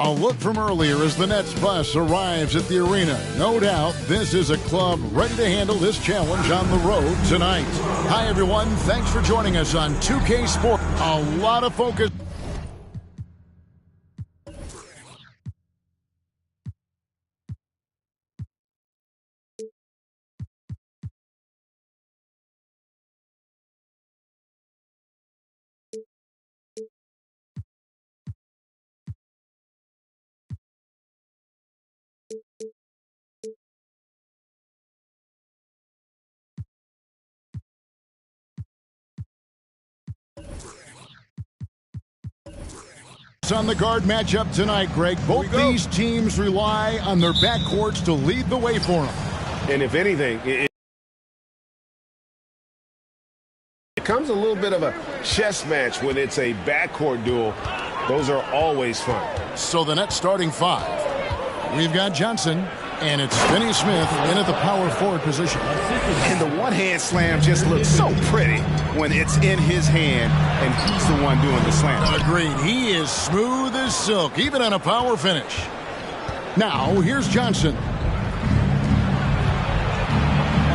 A look from earlier as the Nets bus arrives at the arena. No doubt this is a club ready to handle this challenge on the road tonight. Hi, everyone. Thanks for joining us on 2K Sports. A lot of focus. On the guard matchup tonight, Greg. Both these teams rely on their backcourts to lead the way for them. And if anything, it becomes a little bit of a chess match when it's a backcourt duel. Those are always fun. So the Nets starting five. We've got Johnson, and it's Finney Smith in at the power forward position. And the one-hand slam just looks so pretty when it's in his hand, and he's the one doing the slam. Agreed. He is smooth as silk, even on a power finish. Now, here's Johnson.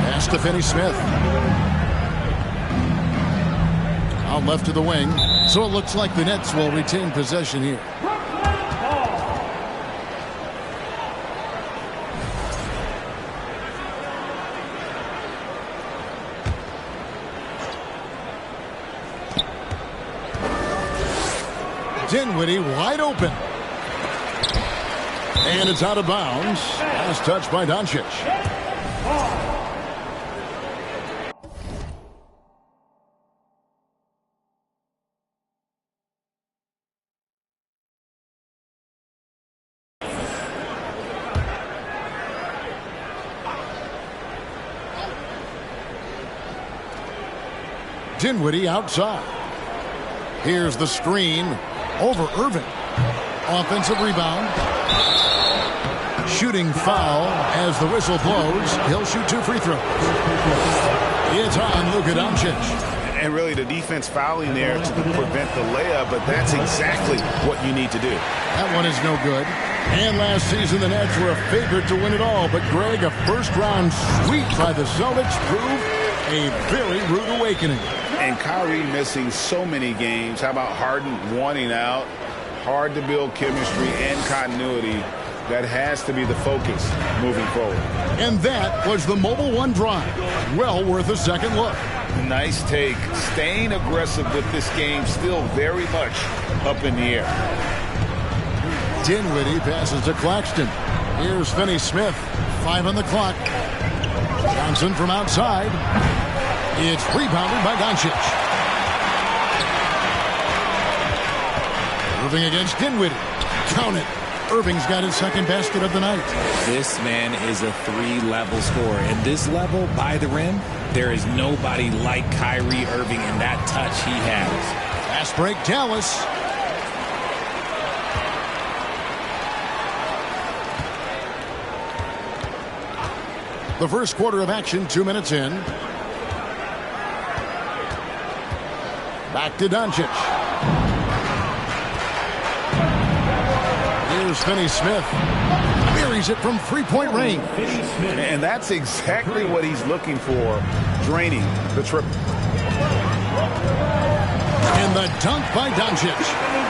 Pass to Finney Smith. Out left to the wing. So it looks like the Nets will retain possession here. Dinwiddie wide open. And it's out of bounds. Last touch by Doncic. Dinwiddie outside. Here's the screen. Over Irving. Offensive rebound. Shooting foul as the whistle blows. He'll shoot 2 free throws. It's on Luka Doncic. And really the defense fouling there to prevent the layup, but that's exactly what you need to do. That one is no good. And last season the Nets were a favorite to win it all, but Greg, a first-round sweep by the Celtics proved a very rude awakening. And Kyrie missing so many games. How about Harden wanting out? Hard to build chemistry and continuity. That has to be the focus moving forward. And that was the Mobile One drive. Well worth a second look. Nice take. Staying aggressive with this game, still very much up in the air. Dinwiddie passes to Claxton. Here's Finney Smith. 5 on the clock. Johnson from outside. It's rebounded by Doncic. Irving against Dinwiddie. Count it. Irving's got his second basket of the night. This man is a 3-level scorer. And this level, by the rim, there is nobody like Kyrie Irving in that touch he has. Fast break, Dallas. The first quarter of action, 2 minutes in. Back to Doncic. Here's Finney Smith. Buries it from three-point range. And that's exactly what he's looking for, draining the triple. And the dunk by Doncic.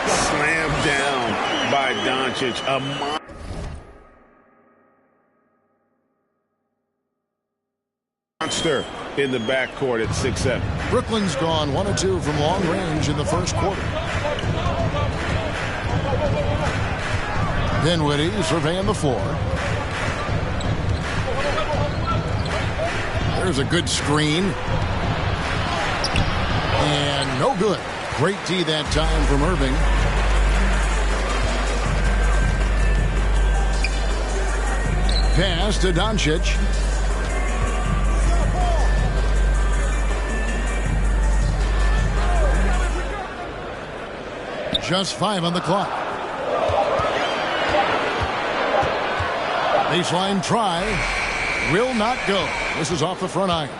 Slammed down by Doncic. A monster in the backcourt at 6'7". Brooklyn's gone 1 of 2 from long range in the first quarter. Dinwiddie surveying the floor. There's a good screen. And no good. Great D that time from Irving. Pass to Doncic. Just 5 on the clock. Baseline try. Will not go. This is off the front iron.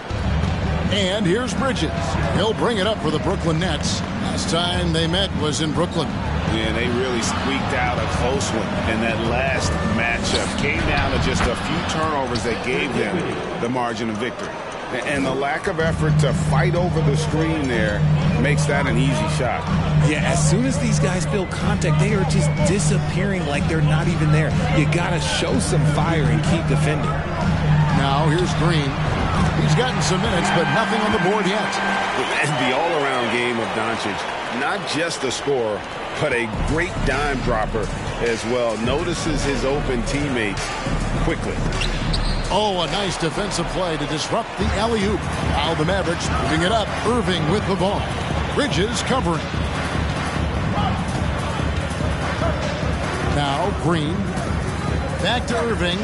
And here's Bridges. He'll bring it up for the Brooklyn Nets. Last time they met was in Brooklyn. win. They really squeaked out a close one in that last matchup. Came down to just a few turnovers that gave them the margin of victory. And the lack of effort to fight over the screen there makes that an easy shot. Yeah, as soon as these guys feel contact, they are just disappearing like they're not even there. You got to show some fire and keep defending. Now here's Green. He's gotten some minutes, but nothing on the board yet. And the all-around game of Doncic, not just a scorer, but a great dime dropper as well. Notices his open teammates quickly. Oh, a nice defensive play to disrupt the alley-oop. Now the Mavericks moving it up. Irving with the ball. Bridges covering. Now Green. Back to Irving.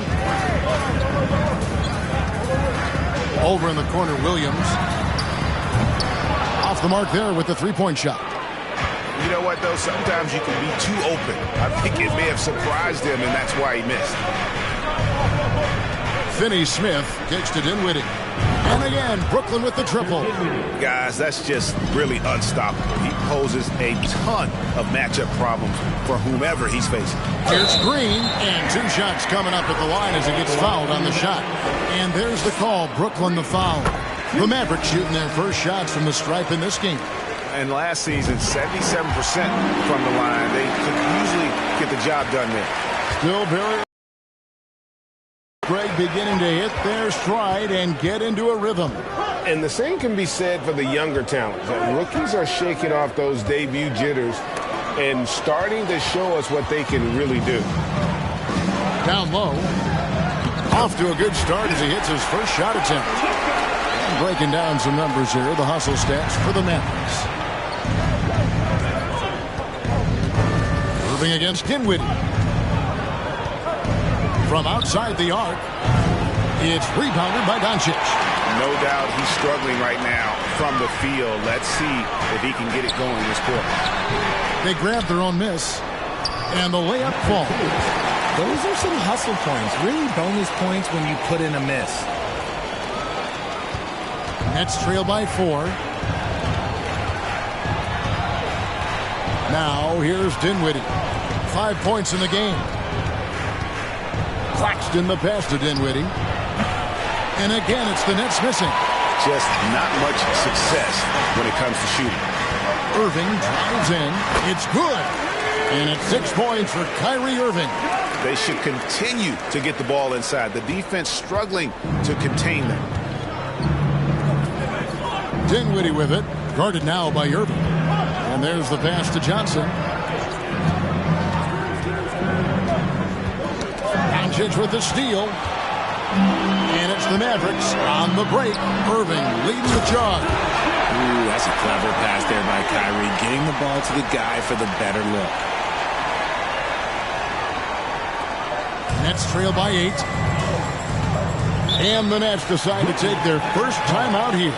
Over in the corner, Williams. Off the mark there with the three-point shot. You know what, though? Sometimes you can be too open. I think it may have surprised him, and that's why he missed. Finney-Smith kicks to Dinwiddie. And again, Brooklyn with the triple. Guys, that's just really unstoppable. He poses a ton of matchup problems for whomever he's facing. Here's Green, and two shots coming up at the line as he gets fouled on the shot. And there's the call, Brooklyn the foul. The Mavericks shooting their first shots from the stripe in this game. And last season, 77% from the line. They could usually get the job done there. Still very... Greg beginning to hit their stride and get into a rhythm. And the same can be said for the younger talent. The rookies are shaking off those debut jitters and starting to show us what they can really do. Down low. Off to a good start as he hits his first shot attempt. And breaking down some numbers here, the hustle stats for the Mavericks. Irving against Dinwiddie. From outside the arc, it's rebounded by Doncic. No doubt he's struggling right now from the field. Let's see if he can get it going this quarter. They grab their own miss, and the layup falls. Those are some hustle points, really bonus points when you put in a miss. Nets trail by 4. Now here's Dinwiddie. 5 points in the game. Claxton the pass to Dinwiddie. And again, it's the Nets missing. Just not much success when it comes to shooting. Irving drives in. It's good. And it's 6 points for Kyrie Irving. They should continue to get the ball inside. The defense struggling to contain them. Dinwiddie with it. Guarded now by Irving. And there's the pass to Johnson. Doncic with the steal. And it's the Mavericks on the break. Irving leading the charge. Ooh, that's a clever pass there by Kyrie, getting the ball to the guy for the better look. Nets trail by 8. And the Nets decide to take their first time out here.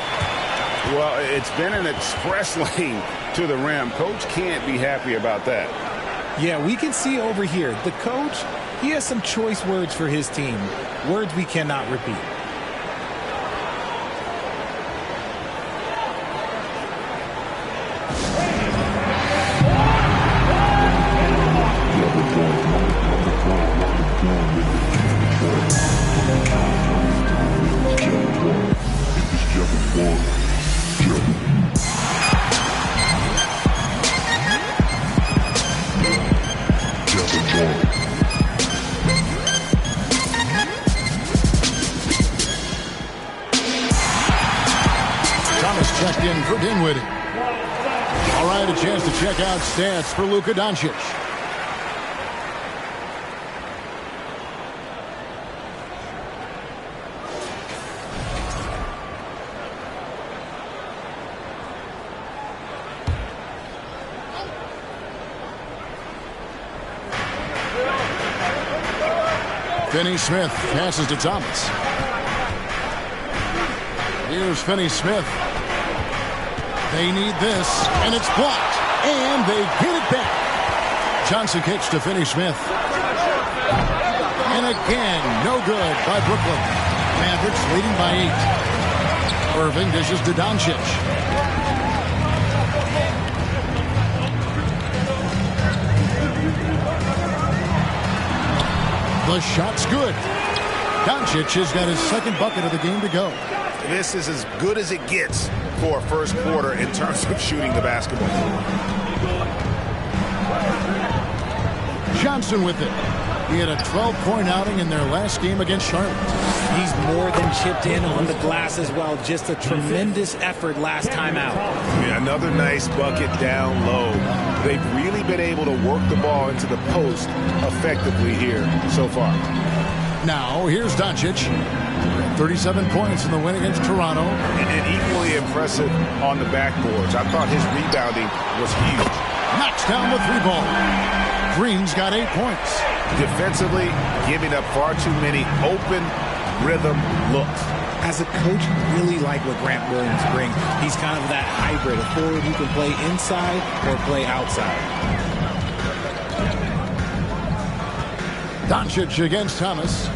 Well, it's been an express lane to the rim. Coach can't be happy about that. Yeah, we can see over here, the coach, he has some choice words for his team. Words we cannot repeat. Checked in for Dinwiddie. All right, a chance to check out stats for Luka Doncic. Finney-Smith passes to Thomas. Here's Finney-Smith. They need this, and it's blocked, and they get it back. Johnson kicks to Finney-Smith. And again, no good by Brooklyn. Mavericks leading by 8. Irving dishes to Doncic. The shot's good. Doncic has got his second bucket of the game to go. This is as good as it gets for a first quarter in terms of shooting the basketball. Johnson with it. He had a 12-point outing in their last game against Charlotte. He's more than chipped in on the glass as well. Just a tremendous effort last time out. Yeah, another nice bucket down low. They've really been able to work the ball into the post effectively here so far. Now, here's Doncic. 37 points in the win against Toronto. And equally impressive on the backboards. I thought his rebounding was huge. Knocks down the three ball. Green's got 8 points. Defensively, giving up far too many open rhythm looks. As a coach, really like what Grant Williams brings. He's kind of that hybrid, a forward who can play inside or play outside. Doncic against Thomas.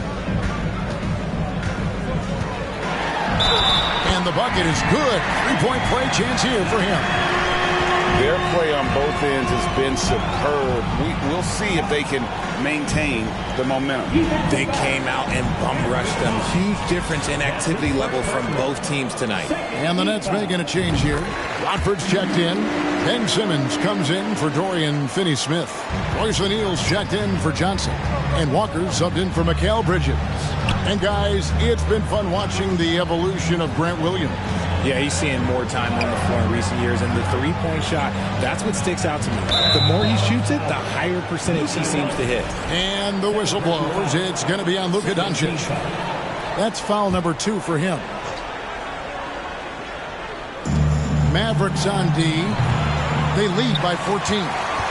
And the bucket is good. 3-point play chance here for him. Their play on both ends has been superb. We'll see if they can maintain the momentum. They came out and bum rushed them. Huge difference in activity level from both teams tonight. And the Nets making a change here. Watford's checked in. Ben Simmons comes in for Dorian Finney-Smith. Royce O'Neal's checked in for Johnson. And Walker subbed in for Mikal Bridges. And guys, it's been fun watching the evolution of Grant Williams. Yeah, he's seeing more time on the floor in recent years, and the three-point shot, that's what sticks out to me. The more he shoots it, the higher percentage he seems to hit. And the whistle blows. It's going to be on Luka Doncic. That's foul number 2 for him. Mavericks on D. They lead by 14.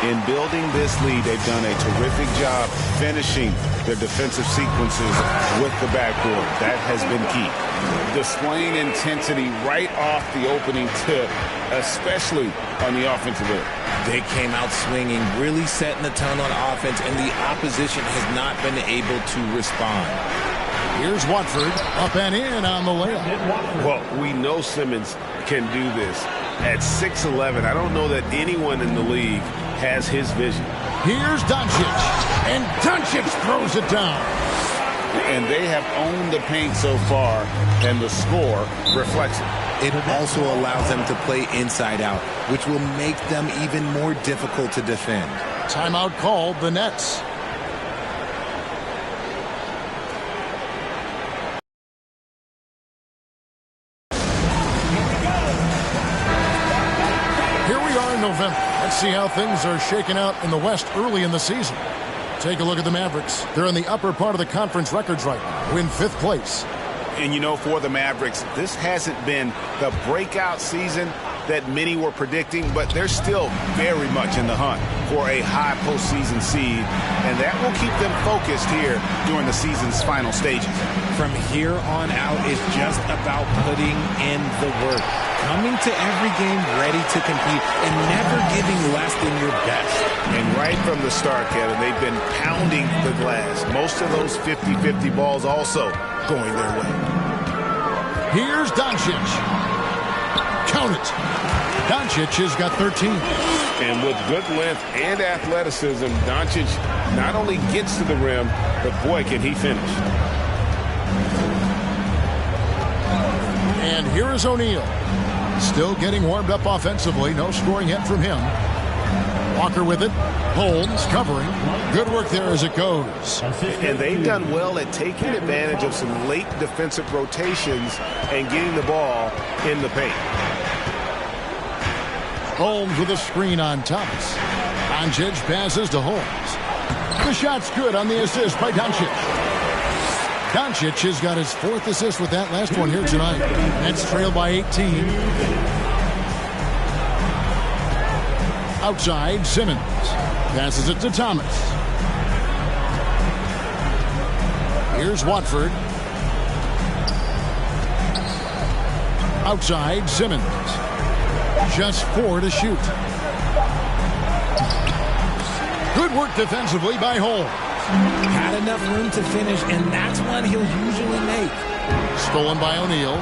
In building this lead, they've done a terrific job finishing their defensive sequences with the backboard. That has been key. Displaying intensity right off the opening tip, especially on the offensive end. They came out swinging, really setting the tone on offense, and the opposition has not been able to respond. Here's Watford, up and in on the layup. Well, we know Simmons can do this. At 6'11", I don't know that anyone in the league has his vision. Here's Doncic, and Doncic throws it down. And they have owned the paint so far, and the score reflects it. It also allows them to play inside out, which will make them even more difficult to defend. Timeout called, the Nets. Here we are in November. Let's see how things are shaking out in the West early in the season. Take a look at the Mavericks. They're in the upper part of the conference records right now, in 5th place. And you know, for the Mavericks, this hasn't been the breakout season that many were predicting, but they're still very much in the hunt for a high postseason seed, and that will keep them focused here during the season's final stages. From here on out, it's just about putting in the work. Coming to every game ready to compete and never giving less than your best. And right from the start, Kevin, they've been pounding the glass. Most of those 50-50 balls also going their way. Here's Doncic. Count it. Doncic has got 13. And with good length and athleticism, Doncic not only gets to the rim, but boy, can he finish. And here is O'Neal. Still getting warmed up offensively. No scoring yet from him. Walker with it. Holmes covering. Good work there as it goes. And they've done well at taking advantage of some late defensive rotations and getting the ball in the paint. Holmes with a screen on Thomas. Doncic passes to Holmes. The shot's good on the assist by Doncic. Doncic has got his 4th assist with that last one here tonight. Nets trail by 18. Outside, Simmons. Passes it to Thomas. Here's Watford. Outside, Simmons. Just 4 to shoot. Good work defensively by Holmes. Had enough room to finish, and that's one he'll usually make. Stolen by O'Neal.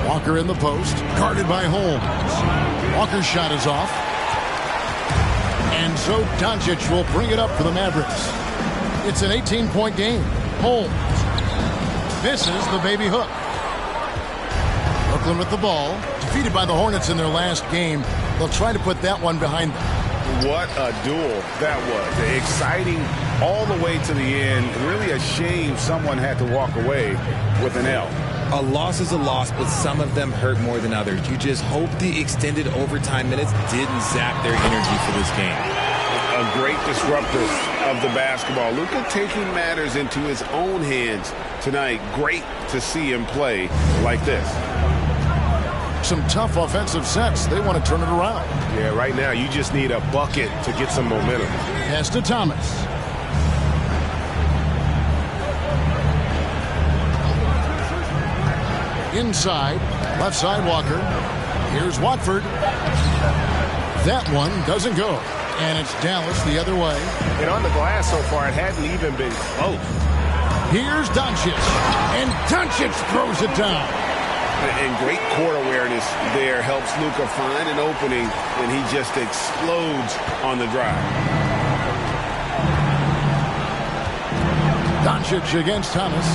Walker in the post. Guarded by Holmes. Walker's shot is off. And so Doncic will bring it up for the Mavericks. It's an 18-point game. Holmes misses the baby hook. Brooklyn with the ball. Defeated by the Hornets in their last game. They'll try to put that one behind them. What a duel that was. Exciting all the way to the end. Really a shame someone had to walk away with an L. A loss is a loss, but some of them hurt more than others. You just hope the extended overtime minutes didn't zap their energy for this game. A great disruptor of the basketball. Luka taking matters into his own hands tonight. Great to see him play like this. Some tough offensive sets. They want to turn it around. Yeah, right now you just need a bucket to get some momentum. Pass to Thomas. Inside, left side Walker. Here's Watford. That one doesn't go. And it's Dallas the other way. And on the glass so far, it hadn't even been close. Here's Doncic. And Doncic throws it down. And great court awareness there helps Luka find an opening, and he just explodes on the drive. Doncic against Thomas.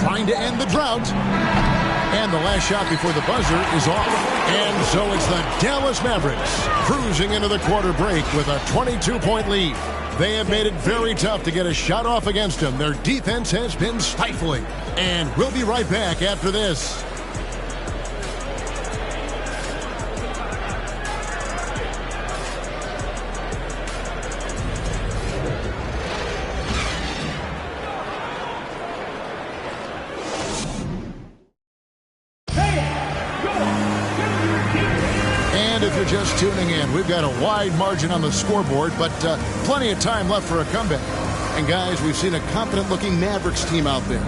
Trying to end the drought. And the last shot before the buzzer is off. And so it's the Dallas Mavericks cruising into the quarter break with a 22-point lead. They have made it very tough to get a shot off against them. Their defense has been stifling. And we'll be right back after this. Just tuning in, we've got a wide margin on the scoreboard, but plenty of time left for a comeback. And guys, we've seen a confident-looking Mavericks team out there.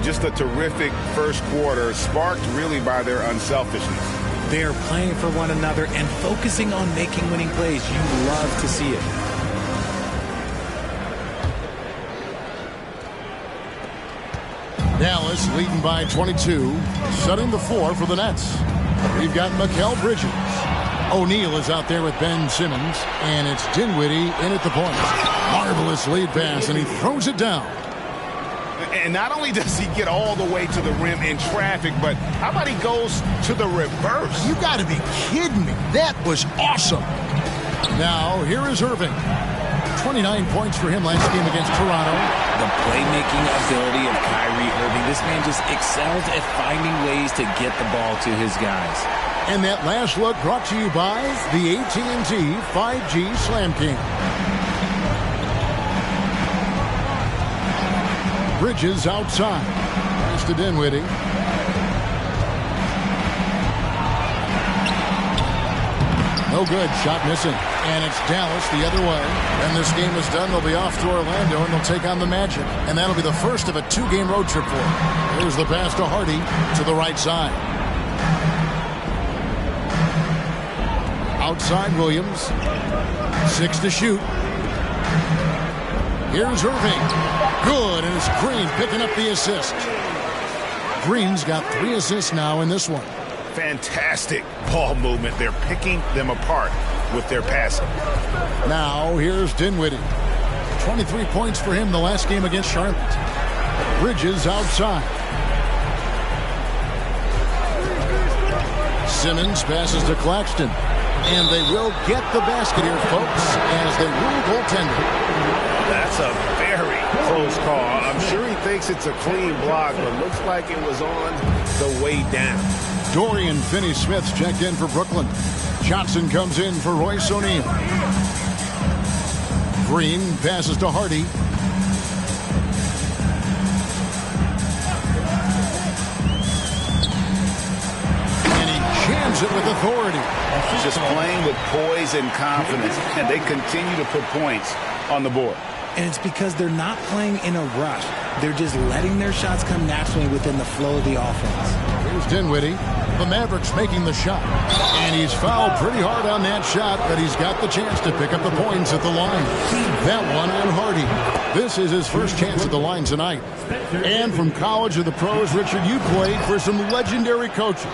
Just a terrific first quarter, sparked really by their unselfishness. They're playing for one another and focusing on making winning plays. You love to see it. Dallas leading by 22, setting the floor for the Nets. We've got Mikal Bridges. O'Neal is out there with Ben Simmons, and it's Dinwiddie in at the point. Marvelous lead pass, and he throws it down. And not only does he get all the way to the rim in traffic, but how about he goes to the reverse? You got to be kidding me. That was awesome. Now, here is Irving. 29 points for him last game against Toronto. The playmaking ability of Kyrie Irving. This man just excels at finding ways to get the ball to his guys. And that last look brought to you by the AT&T 5G Slam King. Bridges outside. Pass to Dinwiddie. No good. Shot missing. And it's Dallas the other way. And this game is done. They'll be off to Orlando, and they'll take on the Magic. And that'll be the first of a two-game road trip for them. Here's the pass to Hardy to the right side. Outside Williams. 6 to shoot. Here's Irving. Good, and it's Green picking up the assist. Green's got 3 assists now in this one. Fantastic ball movement. They're picking them apart with their passing. Now here's Dinwiddie. 23 points for him the last game against Charlotte. Bridges outside. Simmons passes to Claxton. And they will get the basket here, folks, as they rule goaltender. That's a very close call. I'm sure he thinks it's a clean block, but looks like it was on the way down. Dorian Finney-Smith's checked in for Brooklyn. Johnson comes in for Royce O'Neal. Green passes to Hardy. And he jams it with authority. Just playing with poise and confidence, and they continue to put points on the board. And it's because they're not playing in a rush. They're just letting their shots come naturally within the flow of the offense. Here's Dinwiddie. The Mavericks making the shot. And he's fouled pretty hard on that shot, but he's got the chance to pick up the points at the line. That one on Hardy. This is his first chance at the line tonight. And from college or the pros, Richard, you played for some legendary coaches.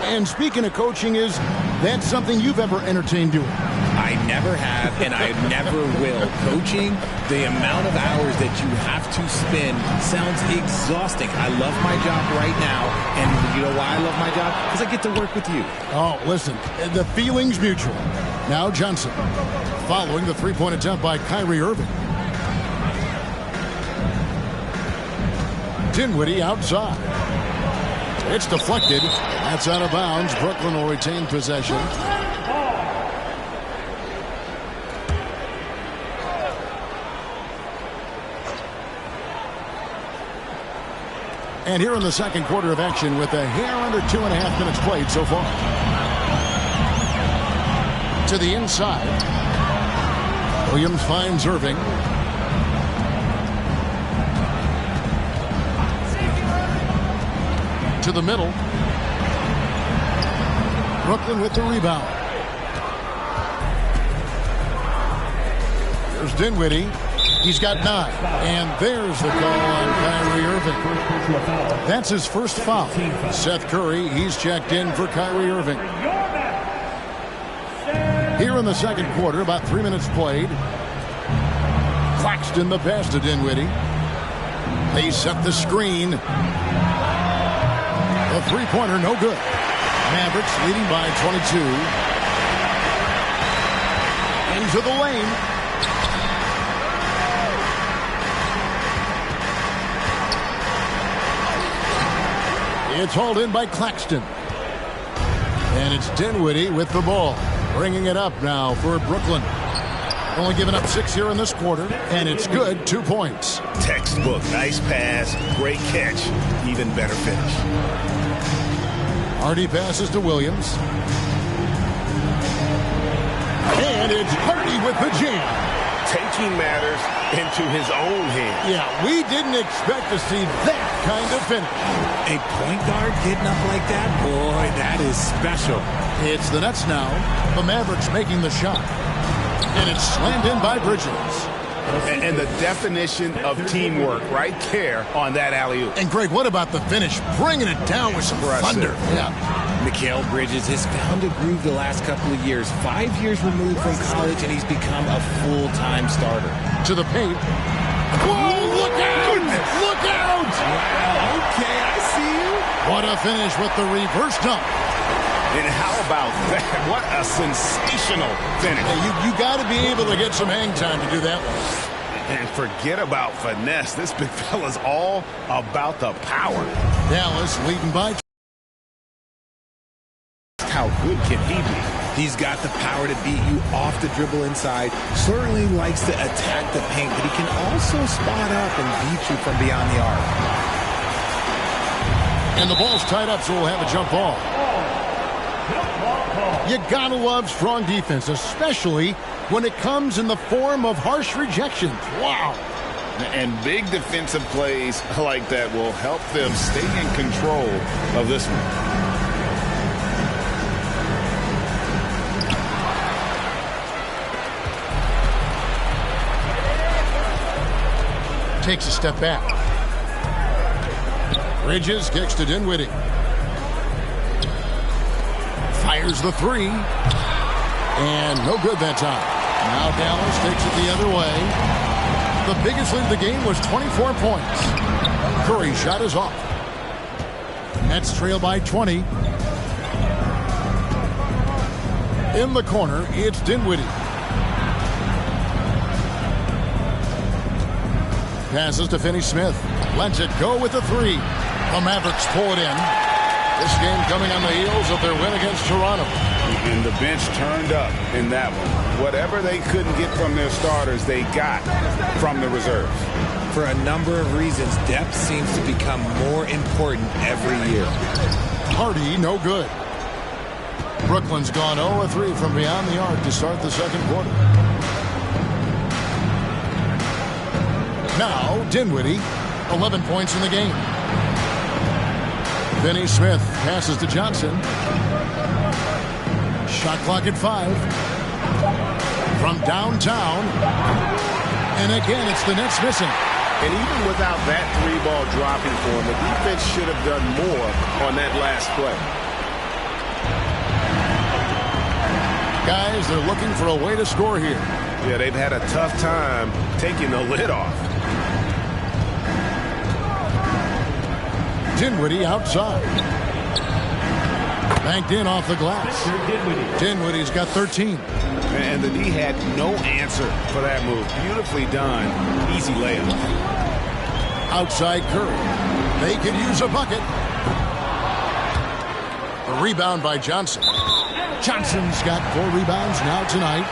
And speaking of coaching, that's something you've ever entertained doing? I never have, and I never will. Coaching, the amount of hours that you have to spend sounds exhausting. I love my job right now, and you know why I love my job? Because I get to work with you. Oh, listen, the feeling's mutual. Now Johnson, following the three-point attempt by Kyrie Irving. Dinwiddie outside. It's deflected. That's out of bounds. Brooklyn will retain possession. And here in the second quarter of action with a hair under 2.5 minutes played so far. To the inside. Williams finds Irving. To the middle. Brooklyn with the rebound. Here's Dinwiddie. He's got 9. And there's the call on Kyrie Irving. That's his first foul. Seth Curry, he's checked in for Kyrie Irving. Here in the second quarter, about 3 minutes played. Claxton the pass to Dinwiddie. They set the screen. The three-pointer no good. Mavericks leading by 22. Into the lane. It's hauled in by Claxton. And it's Dinwiddie with the ball. Bringing it up now for Brooklyn. Only giving up 6 here in this quarter. And it's good. 2 points. Textbook. Nice pass. Great catch. Even better finish. Hardy passes to Williams. And it's Hardy with the jam. Taking matters into his own hands. Yeah, we didn't expect to see that kind of finish. A point guard getting up like that? Boy, that is special. It's the Nets now. The Mavericks making the shot. And it's slammed in by Bridges. And the definition of teamwork right there on that alley-oop. And Greg, what about the finish? Bringing it down with some thunder. Yeah. Mikal Bridges has found a groove the last couple of years. 5 years removed from college, and he's become a full-time starter. To the paint. Whoa, look out! Look out! Wow, okay, I see you. What a finish with the reverse dunk. And how about that? What a sensational finish. Hey, you got to be able to get some hang time to do that one. And forget about finesse. This big fella's all about the power. Dallas leading by. How good can he be? He's got the power to beat you off the dribble inside. Certainly likes to attack the paint, but he can also spot up and beat you from beyond the arc. And the ball's tied up, so we'll have a jump ball. You gotta love strong defense, especially when it comes in the form of harsh rejections. Wow. And big defensive plays like that will help them stay in control of this one. Takes a step back. Bridges kicks to Dinwiddie. Fires the three. And no good that time. Now Dallas takes it the other way. The biggest lead of the game was 24 points. Curry's shot is off. Nets trail by 20. In the corner, it's Dinwiddie. Passes to Finney-Smith. Lets it go with the three. The Mavericks pull it in. This game coming on the heels of their win against Toronto. And the bench turned up in that one. Whatever they couldn't get from their starters, they got from the reserves. For a number of reasons, depth seems to become more important every year. Hardy, no good. Brooklyn's gone 0-3 from beyond the arc to start the second quarter. Now, Dinwiddie, 11 points in the game. Finney Smith passes to Johnson. Shot clock at 5. From downtown. And again, it's the Nets missing. And even without that 3-ball dropping for him, the defense should have done more on that last play. Guys, they're looking for a way to score here. Yeah, they've had a tough time taking the lid off. Dinwiddie outside. Banked in off the glass. Dinwiddie's got 13. And the D had no answer for that move. Beautifully done. Easy layup. Outside Curry. They could use a bucket. The rebound by Johnson. Johnson's got 4 rebounds now tonight.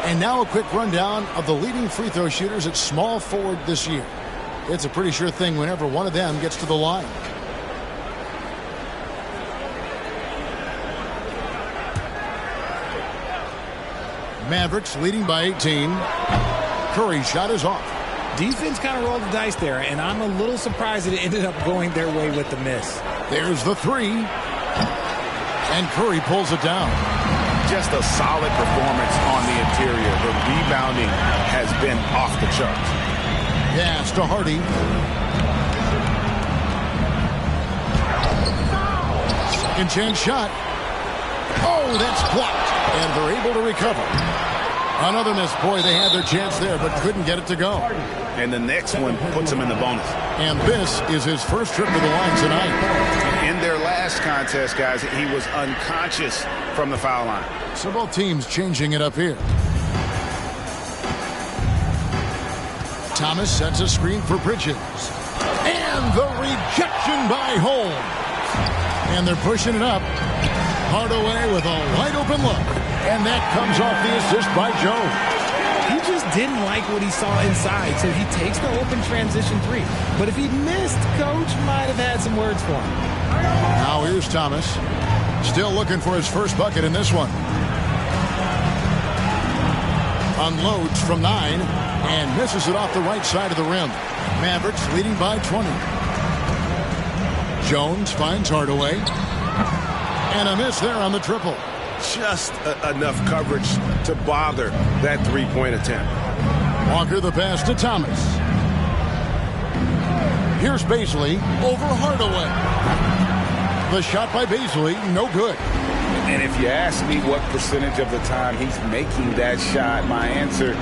And now a quick rundown of the leading free throw shooters at small forward this year. It's a pretty sure thing whenever one of them gets to the line. Mavericks leading by 18. Curry's shot is off. Defense kind of rolled the dice there, and I'm a little surprised that it ended up going their way with the miss. There's the 3. And Curry pulls it down. Just a solid performance on the interior. The rebounding has been off the charts. Pass to Hardy. Second chance shot. Oh, that's blocked. And they're able to recover. Another miss. Boy, they had their chance there, but couldn't get it to go. And the next one puts him in the bonus. And this is his first trip to the line tonight. In their last contest, guys, he was unconscious from the foul line. So both teams changing it up here. Thomas sets a screen for Bridges. And the rejection by Holmes. And they're pushing it up. Hardaway with a wide open look. And that comes off the assist by Joe. He just didn't like what he saw inside, so he takes the open transition 3. But if he missed, Coach might have had some words for him. Now here's Thomas. Still looking for his first bucket in this one. Unloads from 9 and misses it off the right side of the rim. Mavericks leading by 20. Jones finds Hardaway. And a miss there on the triple. Just enough coverage to bother that 3-point attempt. Walker the pass to Thomas. Here's Baisley over Hardaway. The shot by Baisley, no good. And if you ask me what percentage of the time he's making that shot, my answer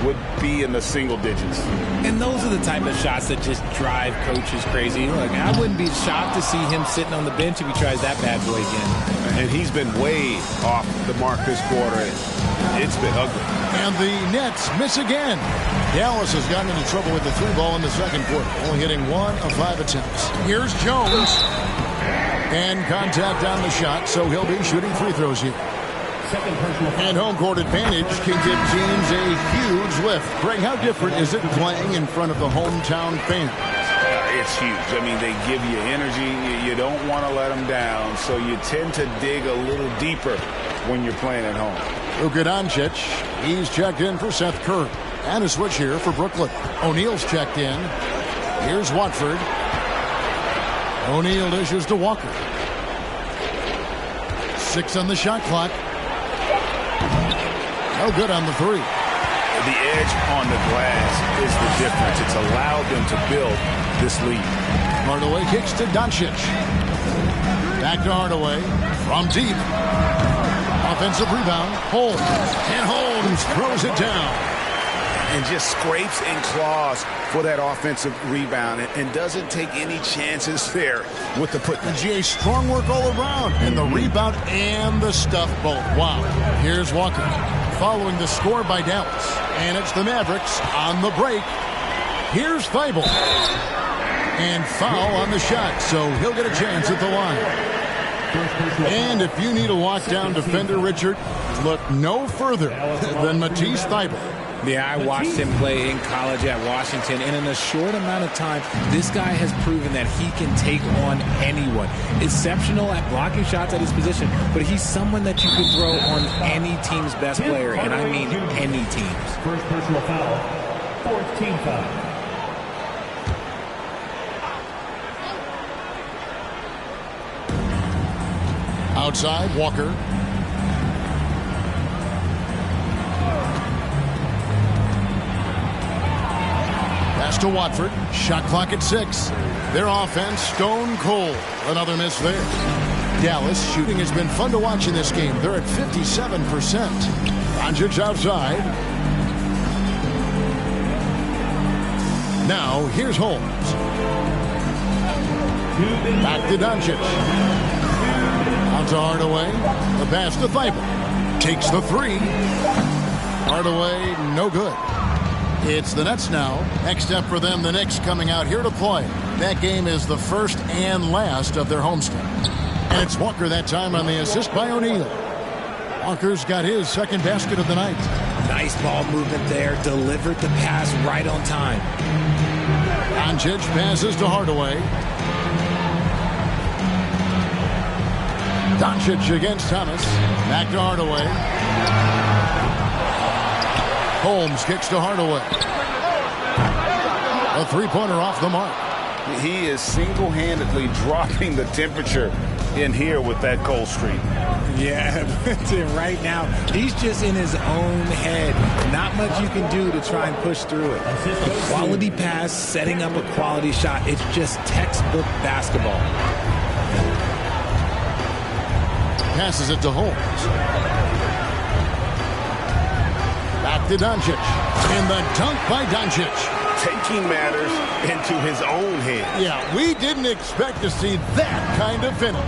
would be in the single digits. And those are the type of shots that just drive coaches crazy. Look, I wouldn't be shocked to see him sitting on the bench if he tries that bad boy again. And he's been way off the mark this quarter. It's been ugly. And the Nets miss again. Dallas has gotten into trouble with the 3-ball in the second quarter, only hitting 1 of 5 attempts. Here's Jones. And contact on the shot, so he'll be shooting free throws here. And home court advantage can give teams a huge lift. Greg, how different is it playing in front of the hometown fans? It's huge. I mean, they give you energy. You don't want to let them down, so you tend to dig a little deeper when you're playing at home. Luka Doncic, he's checked in for Seth Curry. And a switch here for Brooklyn. O'Neal's checked in. Here's Watford. O'Neal dishes to Walker. 6 on the shot clock. No good on the 3. The edge on the glass is the difference. It's allowed them to build this lead. Hardaway kicks to Doncic. Back to Hardaway from deep. Offensive rebound. Holmes. And Holmes throws it down. And just scrapes and claws for that offensive rebound and doesn't take any chances there with the putback. GA, strong work all around. And the rebound and the stuff both. Wow. Here's Walker following the score by Dallas. And it's the Mavericks on the break. Here's Thibault. And foul on the shot, so he'll get a chance at the line. And if you need a lockdown defender, Richard, look no further than Matisse Thibault. Yeah, I watched him play in college at Washington, and in a short amount of time, this guy has proven that he can take on anyone. Exceptional at blocking shots at his position, but he's someone that you can throw on any team's best player, and I mean any team's. First personal foul, 14th foul. Outside, Walker. Pass to Watford. Shot clock at 6. Their offense stone cold. Another miss there. Dallas shooting has been fun to watch in this game. They're at 57%. Doncic outside. Now here's Holmes. Back to Doncic. Out to Hardaway. The pass to Thibault. Takes the 3. Hardaway, no good. It's the Nets now. Next up for them, the Knicks coming out here to play. That game is the first and last of their homestand. And it's Walker that time on the assist by O'Neal. Walker's got his second basket of the night. Nice ball movement there. Delivered the pass right on time. Doncic passes to Hardaway. Doncic against Thomas. Back to Hardaway. Holmes kicks to Hardaway. A three-pointer off the mark. He is single-handedly dropping the temperature in here with that cold streak. Yeah, right now, he's just in his own head. Not much you can do to try and push through it. A quality pass, setting up a quality shot. It's just textbook basketball. Passes it to Holmes. Back to Doncic. And the dunk by Doncic. Taking matters into his own head. Yeah, we didn't expect to see that kind of finish.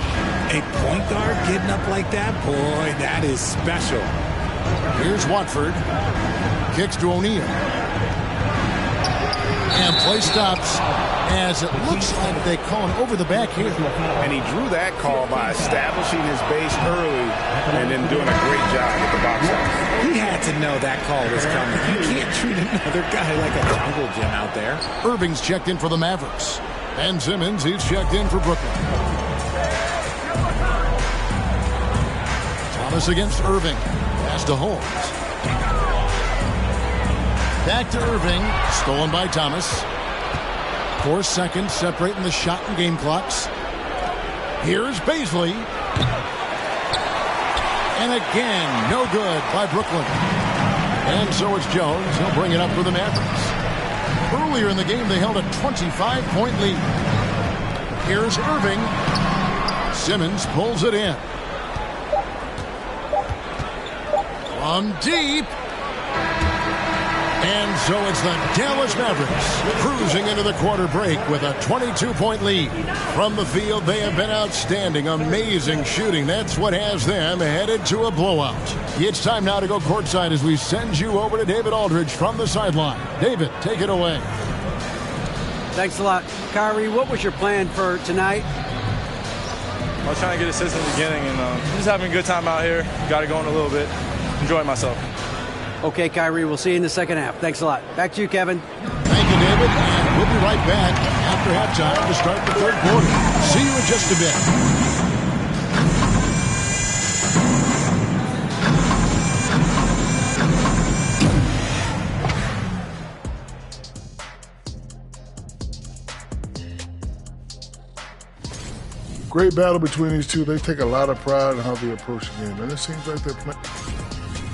A point guard getting up like that, boy, that is special. Here's Watford. Kicks to O'Neal. And play stops as it looks like they call him over the back here. And he drew that call by establishing his base early and then doing a great job at the box out. He had to know that call was coming. You can't treat another guy like a jungle gym out there. Irving's checked in for the Mavericks. Ben Simmons, he's checked in for Brooklyn. Thomas against Irving. Pass to Holmes. Back to Irving. Stolen by Thomas. 4 seconds separating the shot and game clocks. Here's Baisley. And again, no good by Brooklyn. And so it's Jones. He'll bring it up for the Mavericks. Earlier in the game, they held a 25-point lead. Here's Irving. Simmons pulls it in. From deep. And so it's the Dallas Mavericks cruising into the quarter break with a 22-point lead. From the field, they have been outstanding. Amazing shooting. That's what has them headed to a blowout. It's time now to go courtside as we send you over to David Aldridge from the sideline. David, take it away. Thanks a lot. Kyrie, what was your plan for tonight? I was trying to get assists in the beginning, and just having a good time out here. Got it going a little bit. Enjoying myself. Okay, Kyrie, we'll see you in the second half. Thanks a lot. Back to you, Kevin. Thank you, David. And we'll be right back after halftime to start the third quarter. See you in just a bit. Great battle between these two. They take a lot of pride in how they approach the game, and it seems like they're playing.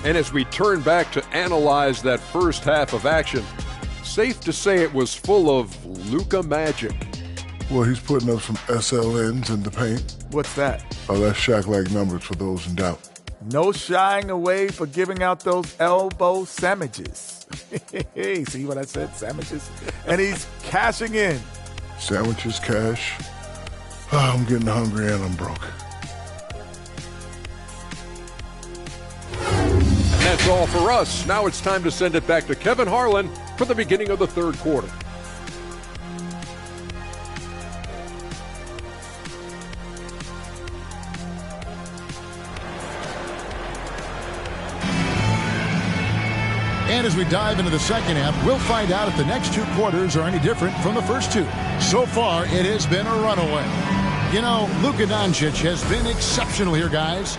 And as we turn back to analyze that first half of action, safe to say it was full of Luka magic. Well, he's putting up some SLNs in the paint. What's that? Oh, that's Shaq-like numbers for those in doubt. No shying away for giving out those elbow sandwiches. See what I said? Sandwiches. And he's cashing in. Sandwiches, cash. Oh, I'm getting hungry and I'm broke. That's all for us. Now it's time to send it back to Kevin Harlan for the beginning of the third quarter. And as we dive into the second half, we'll find out if the next two quarters are any different from the first two. So far, it has been a runaway. You know, Luka Doncic has been exceptional here, guys.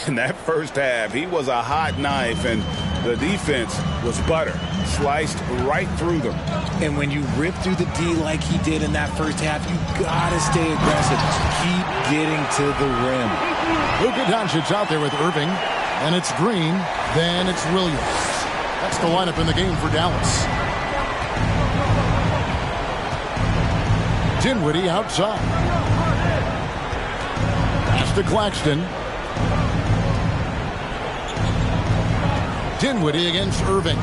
In that first half, he was a hot knife, and The defense was butter, sliced right through them. And when you rip through the D like he did in that first half, you gotta stay aggressive. Keep getting to the rim. Luka Doncic out there with Irving, and it's Green, then it's Williams. That's the lineup in the game for Dallas. Dinwiddie outside. Pass to Claxton. Dinwiddie against Irving.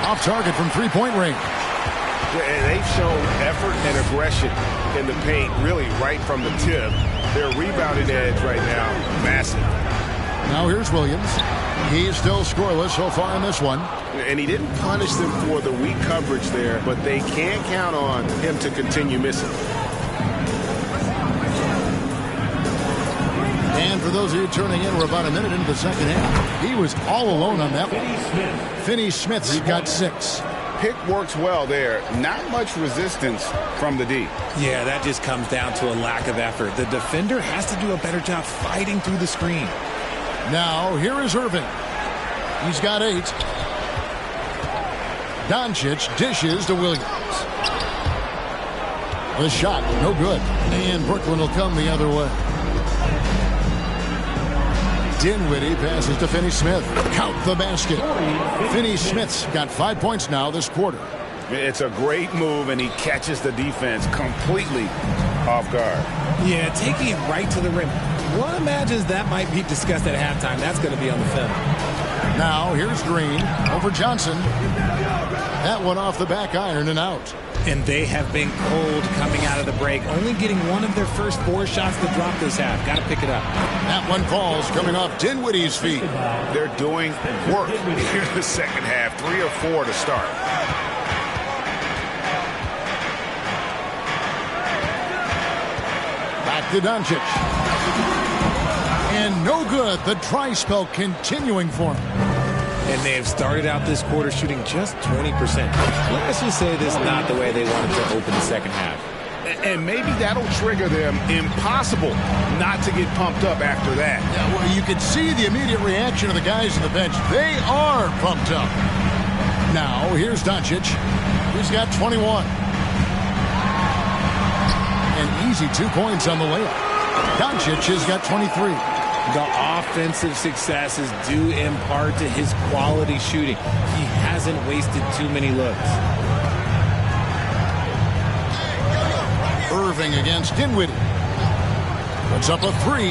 Off target from three-point range. And they've shown effort and aggression in the paint, really right from the tip. Their rebounding edge right now, massive. Now here's Williams. He's still scoreless so far in this one. And he didn't punish them for the weak coverage there, but they can't count on him to continue missing. And for those of you turning in, we're about a minute into the second half. He was all alone on that one. Finney-Smith's got 6. Pick works well there. Not much resistance from the D. Yeah, that just comes down to a lack of effort. The defender has to do a better job fighting through the screen. Now, here is Irving. He's got 8. Doncic dishes to Williams. The shot, no good. And Brooklyn will come the other way. Dinwiddie passes to Finney-Smith. Count the basket. Finney-Smith's got 5 points now this quarter. It's a great move, and he catches the defense completely off guard. Yeah, taking it right to the rim. One imagines that might be discussed at halftime. That's going to be on the film. Now, here's Green over Johnson. That one off the back iron and out. And they have been cold coming out of the break, only getting one of their first 4 shots to drop this half. Got to pick it up. That one falls coming off Dinwiddie's feet. They're doing work here in the second half. 3 or 4 to start. Back to Doncic. And no good. The dry spell continuing for him. And they have started out this quarter shooting just 20%. Let's just say this is not the way they wanted to open the second half. And maybe that'll trigger them. Impossible not to get pumped up after that. Yeah, well, you could see the immediate reaction of the guys on the bench. They are pumped up. Now, here's Doncic. He's got 21. An easy 2 points on the layup. Doncic has got 23. The offensive success is due in part to his quality shooting. He hasn't wasted too many looks. Irving against Dinwiddie. Puts up a 3,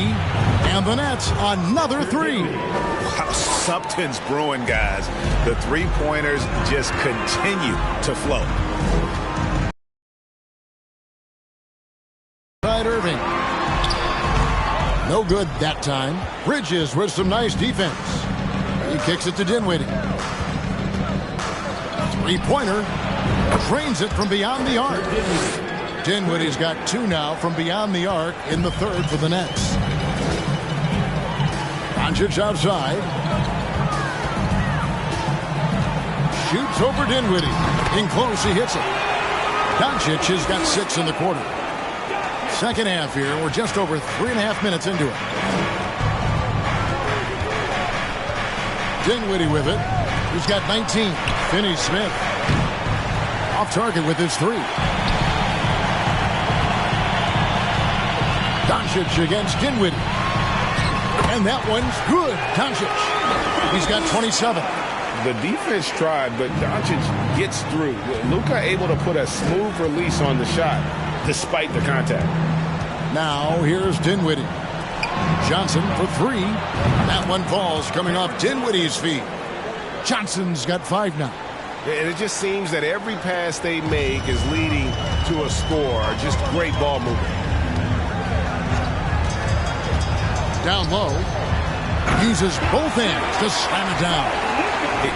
and the Nets another 3. Wow, something's brewing, guys. The three-pointers just continue to flow. Right, Irving. No good that time. Bridges with some nice defense. He kicks it to Dinwiddie. Three-pointer. Drains it from beyond the arc. Dinwiddie's got 2 now from beyond the arc in the third for the Nets. Doncic outside. Shoots over Dinwiddie. In close, he hits it. Doncic has got 6 in the quarter. Second half here. We're just over 3.5 minutes into it. Dinwiddie with it. He's got 19. Finney-Smith. Off target with his 3. Doncic against Dinwiddie. And that one's good. Doncic. He's got 27. The defense tried, but Doncic gets through. Luka able to put a smooth release on the shot despite the contact. Now here's Dinwiddie. Johnson for 3. That one falls coming off Dinwiddie's feet. Johnson's got 5 now. And it just seems that every pass they make is leading to a score. Just great ball movement. Down low. Uses both hands to slam it down.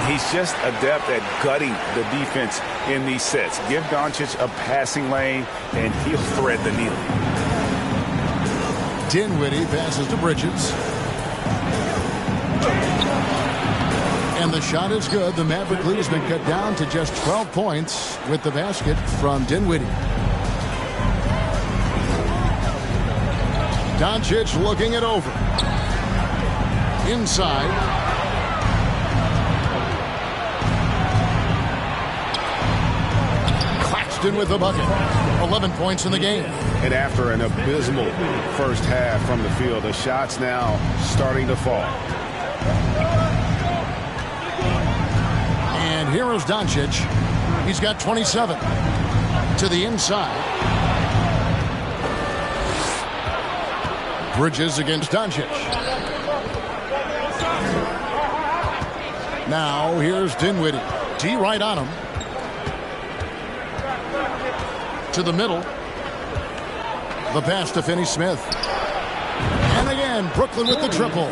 He's just adept at gutting the defense in these sets. Give Doncic a passing lane, and he'll thread the needle. Dinwiddie passes to Bridges. And the shot is good. The Maverick lead has been cut down to just 12 points with the basket from Dinwiddie. Doncic looking it over. Inside. Claxton with a bucket. 11 points in the game. And after an abysmal first half from the field, the shots now starting to fall. And here is Doncic. He's got 27. To the inside. Bridges against Doncic. Now here's Dinwiddie. D right on him. To the middle. The pass to Finney-Smith. And again, Brooklyn with the triple.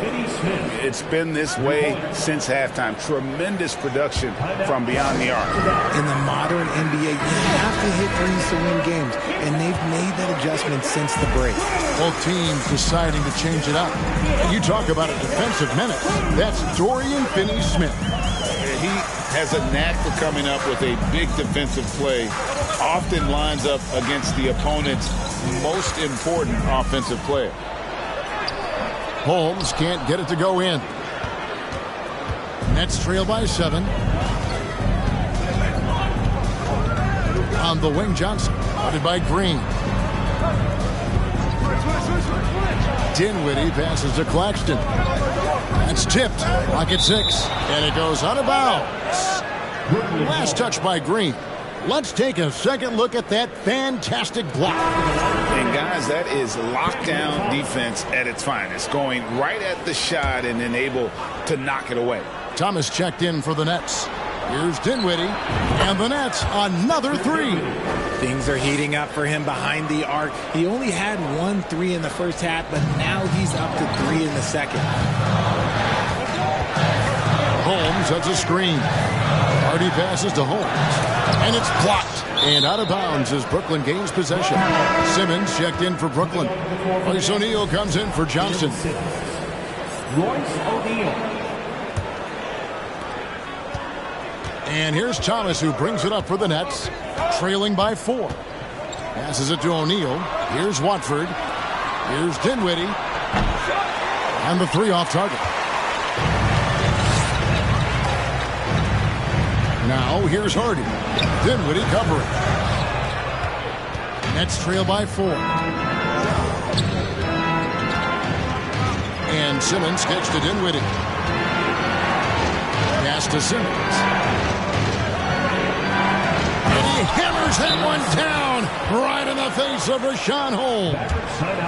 It's been this way since halftime. Tremendous production from beyond the arc. In the modern NBA, you have to hit threes to win games, and they've made that adjustment since the break. Both teams deciding to change it up. You talk about a defensive menace. That's Dorian Finney-Smith. He has a knack for coming up with a big defensive play. Often lines up against the opponent's most important offensive player. Holmes can't get it to go in. Nets trail by 7. On the wing, Johnson. Guarded by Green. Dinwiddie passes to Claxton. That's tipped. Rocket 6. And it goes out of bounds. Last touch by Green. Let's take a second look at that fantastic block. And guys, that is lockdown defense at its finest. Going right at the shot and then able to knock it away. Thomas checked in for the Nets. Here's Dinwiddie. And the Nets, another 3. Things are heating up for him behind the arc. He only had 1 3 in the first half, but now he's up to 3 in the second. Holmes has a screen. Hardy passes to Holmes. And it's blocked. And out of bounds as Brooklyn gains possession. Simmons checked in for Brooklyn. Royce O'Neal comes in for Johnson. Royce O'Neal. And here's Thomas, who brings it up for the Nets. Trailing by 4. Passes it to O'Neal. Here's Watford. Here's Dinwiddie. And the 3 off target. Now here's Hardy. Dinwiddie covering. Nets trail by 4. And Simmons gets to Dinwiddie. Pass to Simmons. And he hammers that one down right in the face of Rashawn Holmes.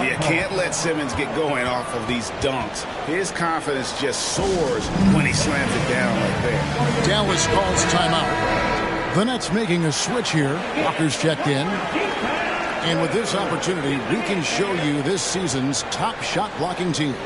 You can't let Simmons get going off of these dunks. His confidence just soars when he slams it down like that. Dallas calls timeout. The Nets making a switch here. Walker's checked in. And with this opportunity, we can show you this season's top shot blocking teams.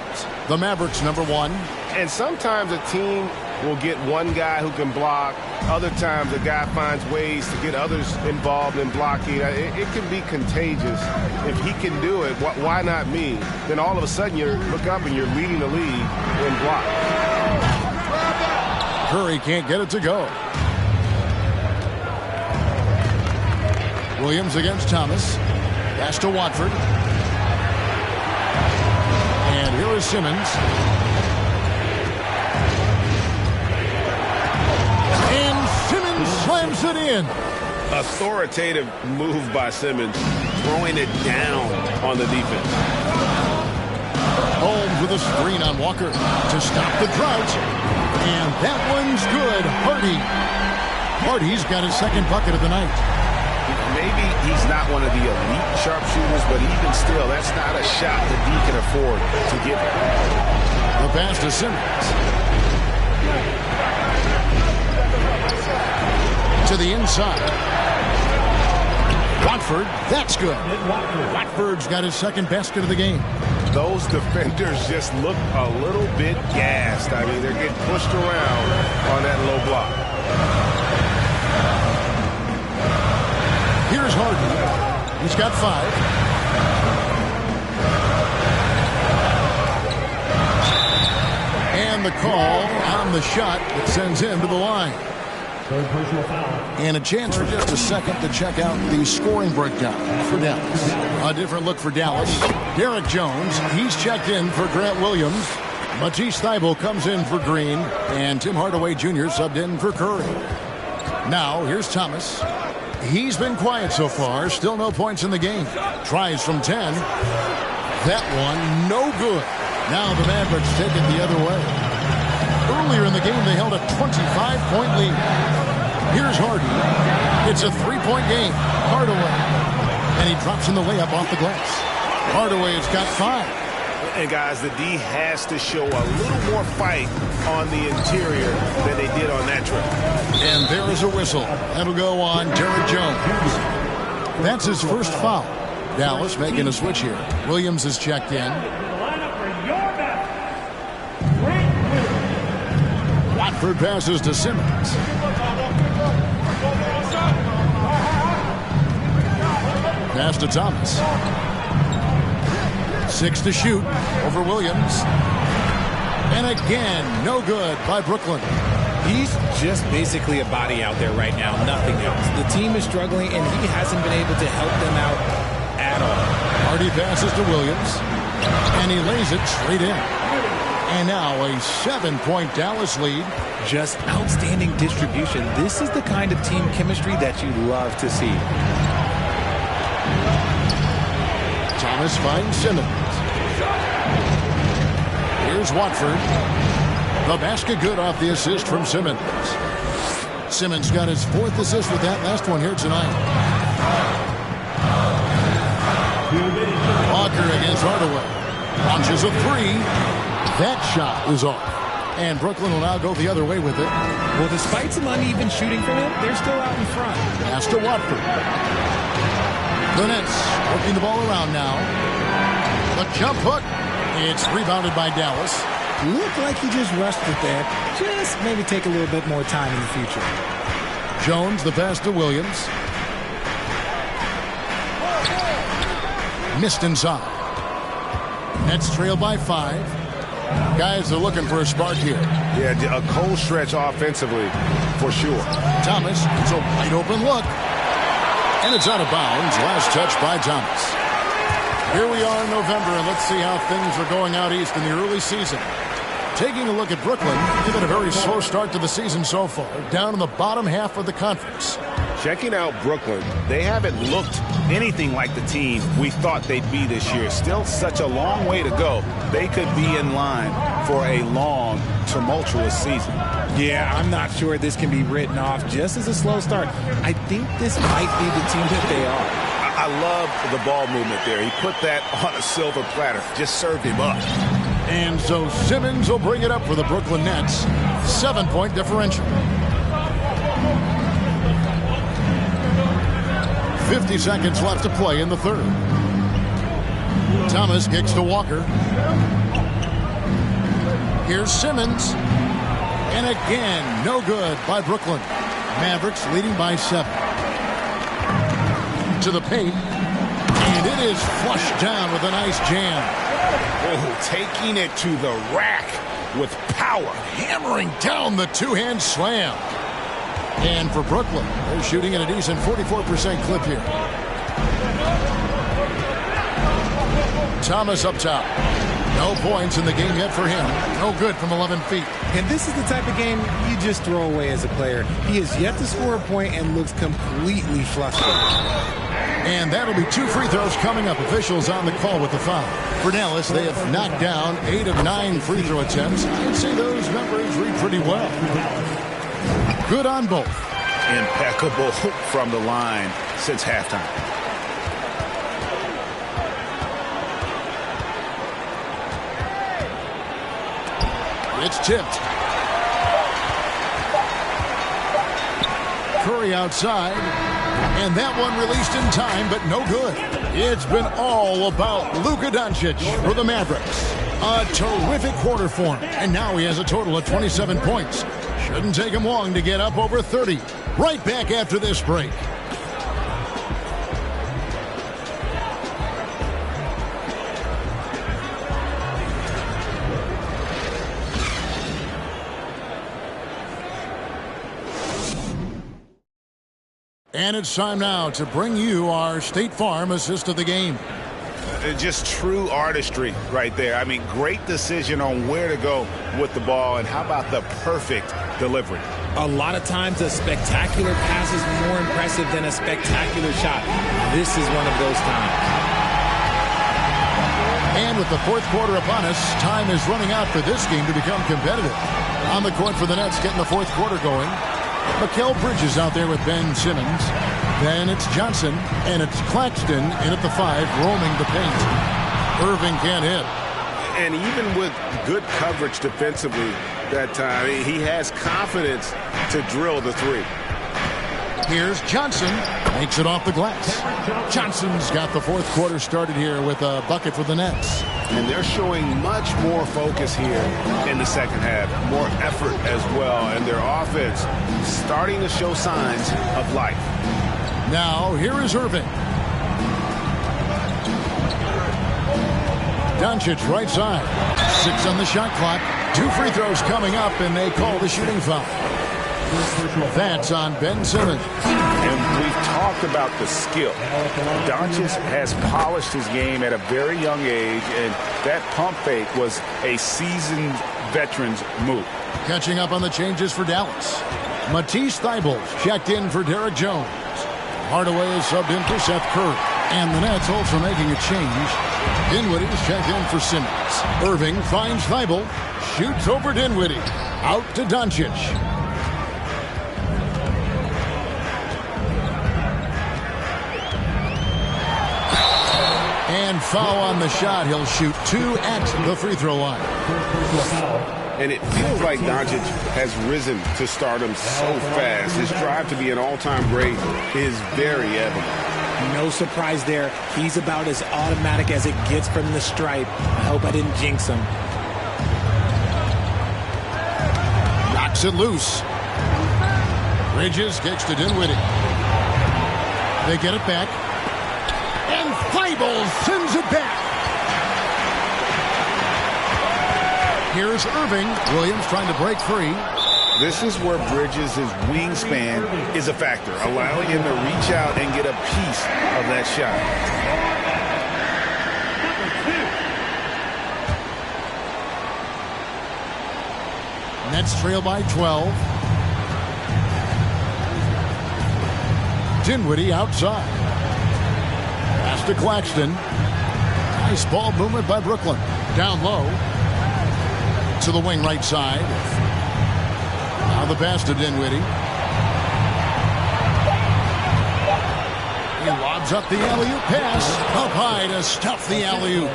The Mavericks, #1. And sometimes a team will get one guy who can block. Other times a guy finds ways to get others involved in blocking. It can be contagious. If he can do it, why not me? Then all of a sudden you look up and you're leading the league in block. Curry can't get it to go. Williams against Thomas. Pass to Watford. And here is Simmons. And Simmons slams it in. Authoritative move by Simmons, throwing it down on the defense. Holmes with a screen on Walker to stop the drought. And that one's good. Hardy's got his second bucket of the night. Maybe he's not one of the elite sharpshooters, but even still, that's not a shot that he can afford to give him. The pass to Simmons. To the inside. Watford, that's good. Watford's got his second basket of the game. Those defenders just look a little bit gassed. I mean, they're getting pushed around on that low block. Here's Harden. He's got 5. And the call on the shot that sends him to the line. And a chance for just a second to check out the scoring breakdown for Dallas. A different look for Dallas. Derek Jones, he's checked in for Grant Williams. Matisse Thybulle comes in for Green. And Tim Hardaway Jr. subbed in for Curry. Now, here's Thomas. He's been quiet so far. Still no points in the game. Tries from 10. That one, no good. Now the Mavericks take it the other way. Earlier in the game, they held a 25-point lead. Here's Harden. It's a 3-point game. Hardaway. And he drops in the layup off the glass. Hardaway's got 5. And, guys, the D has to show a little more fight on the interior than they did on that trip. And there is a whistle. That'll go on Derrick Jones. That's his first foul. Dallas making a switch here. Williams has checked in. Watford passes to Simmons. Pass to Thomas. 6 to shoot over Williams. And again, no good by Brooklyn. He's just basically a body out there right now, nothing else. The team is struggling, and he hasn't been able to help them out at all. Hardy passes to Williams, and he lays it straight in. And now a 7-point Dallas lead. Just outstanding distribution. This is the kind of team chemistry that you love to see. Thomas finds Simmons. Here's Watford. The basket good off the assist from Simmons. Simmons got his 4th assist with that last one here tonight. Walker against Hardaway. Launches a 3. That shot is off. And Brooklyn will now go the other way with it. Well, despite some uneven shooting from him, they're still out in front. Pass to Watford. The Nets working the ball around now. The jump hook. It's rebounded by Dallas. Looked like he just rushed it there. Just maybe take a little bit more time in the future. Jones, the pass to Williams. Missed inside. Nets trail by 5. Guys are looking for a spark here. Yeah, a cold stretch offensively for sure. Thomas, it's a wide open look. And it's out of bounds. Last touch by Thomas. Here we are in November, and let's see how things are going out east in the early season. Taking a look at Brooklyn, they've had a very slow start to the season so far, down in the bottom half of the conference. Checking out Brooklyn, they haven't looked anything like the team we thought they'd be this year. Still such a long way to go. They could be in line for a long, tumultuous season. Yeah, I'm not sure this can be written off just as a slow start. I think this might be the team that they are. I love the ball movement there. He put that on a silver platter. Just served him up. And so Simmons will bring it up for the Brooklyn Nets. 7-point differential. 50 seconds left to play in the third. Thomas kicks to Walker. Here's Simmons. And again, no good by Brooklyn. Mavericks leading by 7. To the paint. And it is flushed down with a nice jam. Oh, taking it to the rack with power. Hammering down the two-hand slam. And for Brooklyn, they're shooting at a decent 44% clip here. Thomas up top. No points in the game yet for him. No good from 11 feet. And this is the type of game you just throw away as a player. He has yet to score a point and looks completely flustered. And that'll be 2 free throws coming up. Officials on the call with the foul. For Dallas, they have knocked down 8 of 9 free throw attempts. I'd say those numbers read pretty well. Good on both. Impeccable from the line since halftime. It's tipped. Curry outside. And that one released in time, but no good. It's been all about Luka Doncic for the Mavericks. A terrific quarter for him. And now he has a total of 27 points. Shouldn't take him long to get up over 30. Right back after this break. And it's time now to bring you our State Farm assist of the game. Just true artistry right there. I mean, great decision on where to go with the ball, and how about the perfect delivery. A lot of times a spectacular pass is more impressive than a spectacular shot. This is one of those times. And with the fourth quarter upon us, time is running out for this game to become competitive. On the court for the Nets, getting the fourth quarter going. Mikal Bridges out there with Ben Simmons. Then it's Johnson, and it's Claxton in at the 5, roaming the paint. Irving can't hit. And even with good coverage defensively that time, he has confidence to drill the 3. Here's Johnson. Makes it off the glass. Johnson's got the fourth quarter started here with a bucket for the Nets. And they're showing much more focus here in the second half. More effort as well. And their offense starting to show signs of life. Now, here is Irving. Doncic right side. 6 on the shot clock. 2 free throws coming up, and they call the shooting foul. That's on Ben Simmons. And we've talked about the skill. Doncic has polished his game at a very young age, and that pump fake was a seasoned veteran's move. Catching up on the changes for Dallas. Matisse Thybulle checked in for Derek Jones. Hardaway is subbed in for Seth Curry. And the Nets also making a change. Dinwiddie is checked in for Simmons. Irving finds Thybulle. Shoots over Dinwiddie. Out to Doncic. And foul on the shot. He'll shoot 2 at the free throw line. And it feels like Doncic has risen to stardom so fast. His drive to be an all-time great is very evident. No surprise there. He's about as automatic as it gets from the stripe. I hope I didn't jinx him. Knocks it loose. Bridges kicks to Dinwiddie. They get it back. And Thybulle sends it back. Here's Irving. Williams trying to break free. This is where Bridges' wingspan is a factor, allowing him to reach out and get a piece of that shot. Nets trail by 12. Dinwiddie outside. Pass to Claxton. Nice ball movement by Brooklyn. Down low. To the wing right side. Now the pass to Dinwiddie. He lobs up the alley-oop pass. Up high to stuff the alley-oop.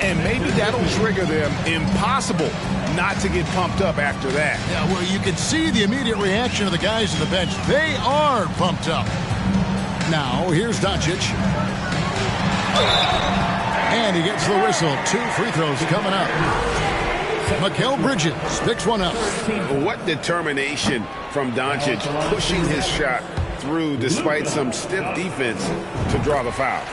And maybe that'll trigger them. Impossible not to get pumped up after that. Yeah, well, you can see the immediate reaction of the guys on the bench. They are pumped up. Now, here's Doncic. And he gets the whistle. 2 free throws coming up. Mikal Bridges picks one up. What determination from Doncic, pushing his shot through despite some stiff defense to draw the foul.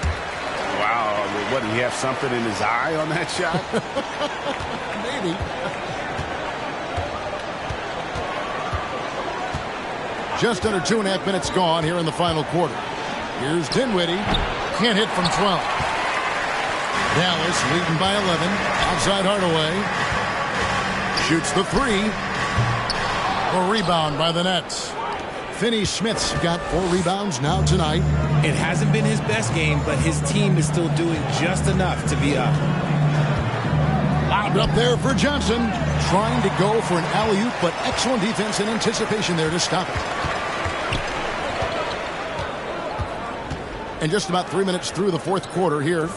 Wow, I mean, what, did he have something in his eye on that shot? Maybe. Just under 2.5 minutes gone here in the final quarter. Here's Dinwiddie. Can't hit from 12. Dallas leading by 11. Outside Hardaway. Shoots the 3. A rebound by the Nets. Finney-Smith's got 4 rebounds now tonight. It hasn't been his best game, but his team is still doing just enough to be up. Lobbed up there for Johnson. Trying to go for an alley-oop, but excellent defense and anticipation there to stop it. And just about 3 minutes through the fourth quarter here.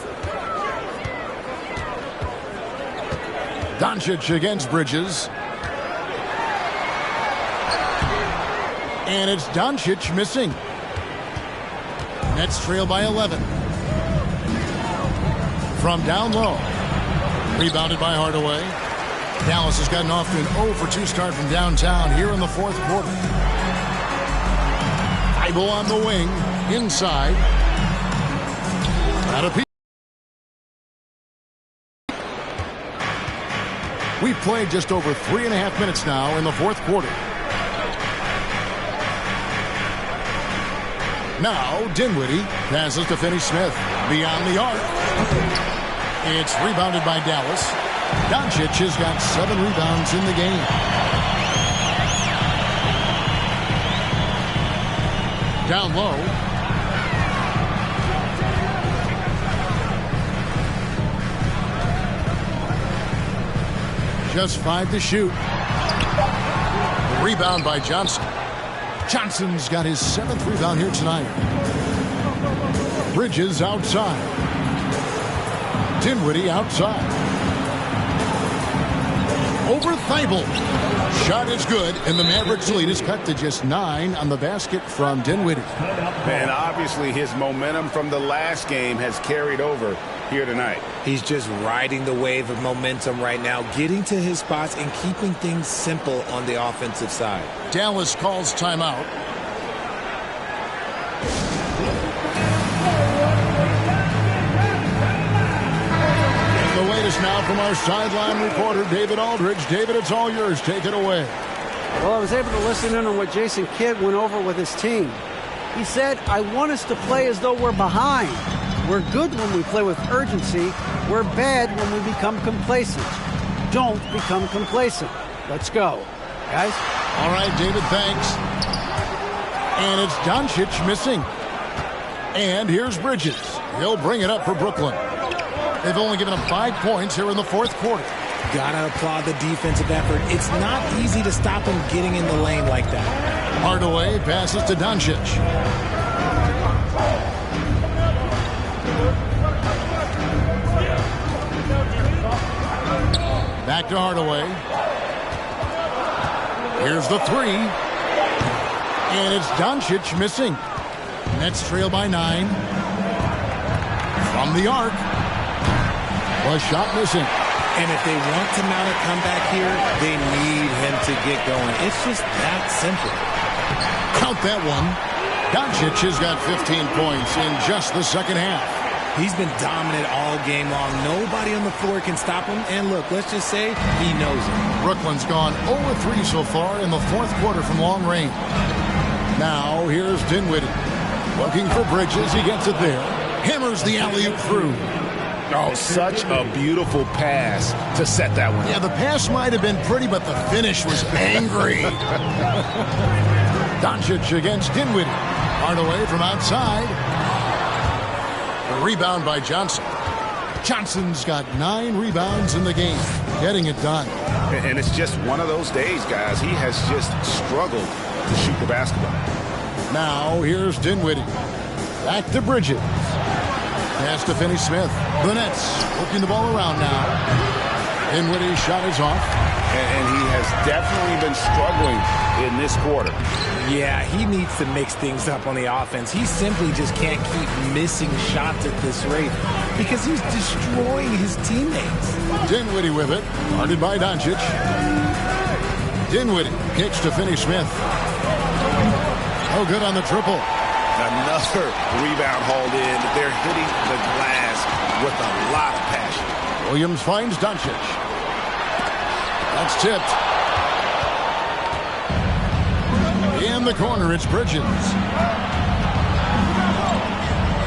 Doncic against Bridges. And it's Doncic missing. Nets trail by 11. From down low. Rebounded by Hardaway. Dallas has gotten off to an 0-for-2 start from downtown here in the fourth quarter. Thybulle on the wing. Inside. Out of peak. We've played just over 3.5 minutes now in the fourth quarter. Now Dinwiddie passes to Finney-Smith. Beyond the arc. It's rebounded by Dallas. Doncic has got 7 rebounds in the game. Down low. Just 5 to shoot. Rebound by Johnson. Johnson's got his 7th rebound here tonight. Bridges outside. Dinwiddie outside. Over Thibault. Shot is good, and the Mavericks lead is cut to just 9 on the basket from Dinwiddie. And obviously his momentum from the last game has carried over here tonight. He's just riding the wave of momentum right now, getting to his spots and keeping things simple on the offensive side. Dallas calls timeout. The latest now from our sideline reporter, David Aldridge. David, it's all yours. Take it away. Well, I was able to listen in on what Jason Kidd went over with his team. He said, I want us to play as though we're behind. We're good when we play with urgency. We're bad when we become complacent. Don't become complacent. Let's go. Guys? All right, David, thanks. And it's Doncic missing. And here's Bridges. He'll bring it up for Brooklyn. They've only given him 5 points here in the 4th quarter. Gotta applaud the defensive effort. It's not easy to stop him getting in the lane like that. Hardaway passes to Doncic. Back to Hardaway. Here's the 3. And it's Doncic missing. Nets trail by 9. From the arc. Was shot missing. And if they want to mount a comeback here, they need him to get going. It's just that simple. Count that one. Doncic has got 15 points in just the second half. He's been dominant all game long. Nobody on the floor can stop him. And look, let's just say he knows it. Brooklyn's gone 0-3 so far in the 4th quarter from long range. Now here's Dinwiddie. Looking for Bridges. He gets it there. Hammers the alley-oop through. Oh, such a beautiful pass to set that one. Yeah, the pass might have been pretty, but the finish was angry. Doncic against Dinwiddie. Hardaway from outside. A rebound by Johnson. Johnson's got 9 rebounds in the game. Getting it done. And it's just one of those days, guys. He has just struggled to shoot the basketball. Now here's Dinwiddie. Back to Bridges. Pass to Finney-Smith. The Nets working the ball around now. Dinwiddie's shot is off. And he has definitely been struggling in this quarter. Yeah, he needs to mix things up on the offense. He simply just can't keep missing shots at this rate because he's destroying his teammates. Dinwiddie with it. Guarded by Doncic. Dinwiddie kicks to Finney-Smith. Oh, good on the triple. Another rebound hauled in. They're hitting the glass with a lot of passion. Williams finds Doncic. That's tipped. In the corner, it's Bridges.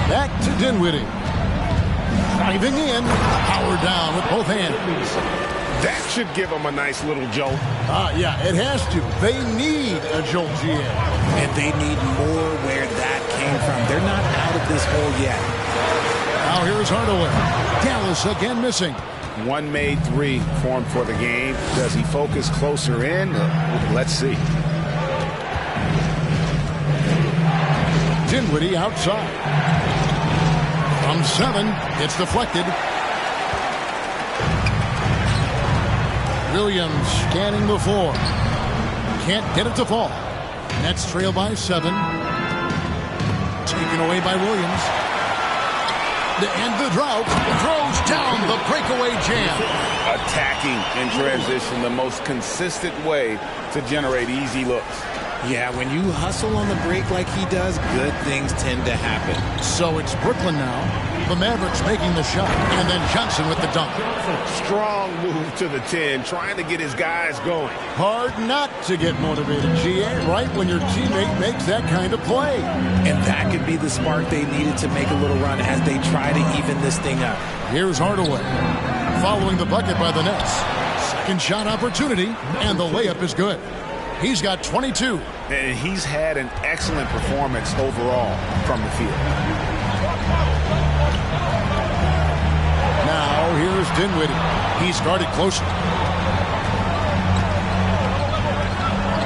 Back to Dinwiddie. Diving in. Power down with both hands. That should give them a nice little jolt. Yeah, it has to. They need a jolt, GA. And they need more where that came from. They're not out of this hole yet. Now here's Hardaway. Dallas again missing. One made 3 formed for the game. Does he focus closer in? Let's see. Dinwiddie outside. From 7, it's deflected. Williams scanning the floor. Can't get it to fall. Nets trail by 7. Taken away by Williams. To end the drought, throws down the breakaway jam. Attacking in transition, the most consistent way to generate easy looks. Yeah, when you hustle on the break like he does, good things tend to happen. So it's Brooklyn now. The Mavericks making the shot, and then Johnson with the dunk. Strong move to the 10, trying to get his guys going. Hard not to get motivated, GA, right when your teammate makes that kind of play. And that could be the spark they needed to make a little run as they try to even this thing up. Here's Hardaway, following the bucket by the Nets. Second shot opportunity, and the layup is good. He's got 22. And he's had an excellent performance overall from the field. Now here's Dinwiddie. He's guarded closely.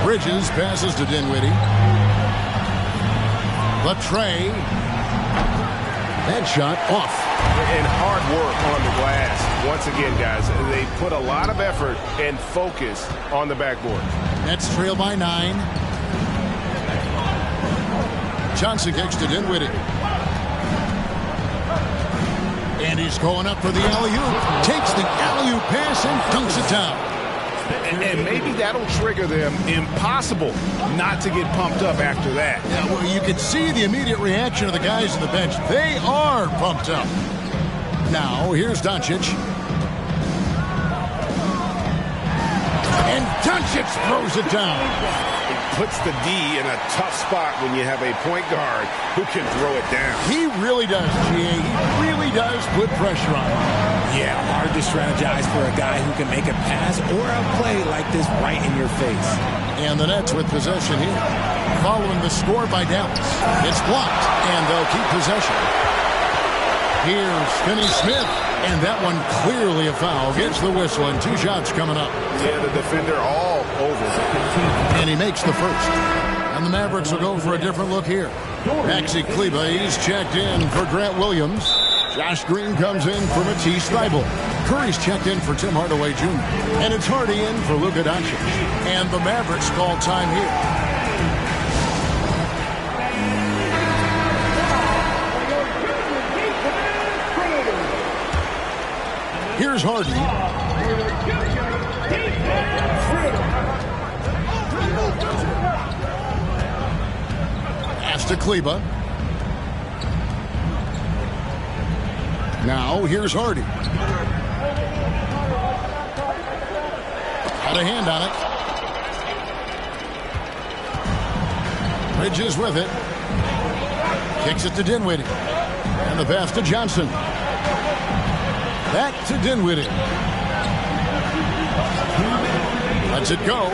Bridges passes to Dinwiddie. Latrey. That shot off. And hard work on the glass. Once again, guys, they put a lot of effort and focus on the backboard. Nets trail by 9. Johnson kicks to Dinwiddie. And he's going up for the alley-oop. Takes the alley-oop pass and dunks it down. And maybe that'll trigger them. Impossible not to get pumped up after that. Yeah, well, you can see the immediate reaction of the guys on the bench. They are pumped up. Now, here's Doncic. And Doncic throws it down. Puts the D in a tough spot when you have a point guard who can throw it down. He really does, G.A. He really does put pressure on him. Yeah, hard to strategize for a guy who can make a pass or a play like this right in your face. And the Nets with possession here. Following the score by Dallas. It's blocked, and they'll keep possession. Here's Finney-Smith, and that one clearly a foul. Gets the whistle, and 2 shots coming up. Yeah, the defender all over. And he makes the first. And the Mavericks will go for a different look here. Maxi Kleber, he's checked in for Grant Williams. Josh Green comes in for Matisse Thybulle. Curry's checked in for Tim Hardaway Jr. And it's Hardy in for Luka Doncic. And the Mavericks call time here. Here's Harden. Pass to Kleber. Now here's Hardy. Had a hand on it. Bridges with it. Kicks it to Dinwiddie. And the pass to Johnson. Back to Dinwiddie. Lets it go.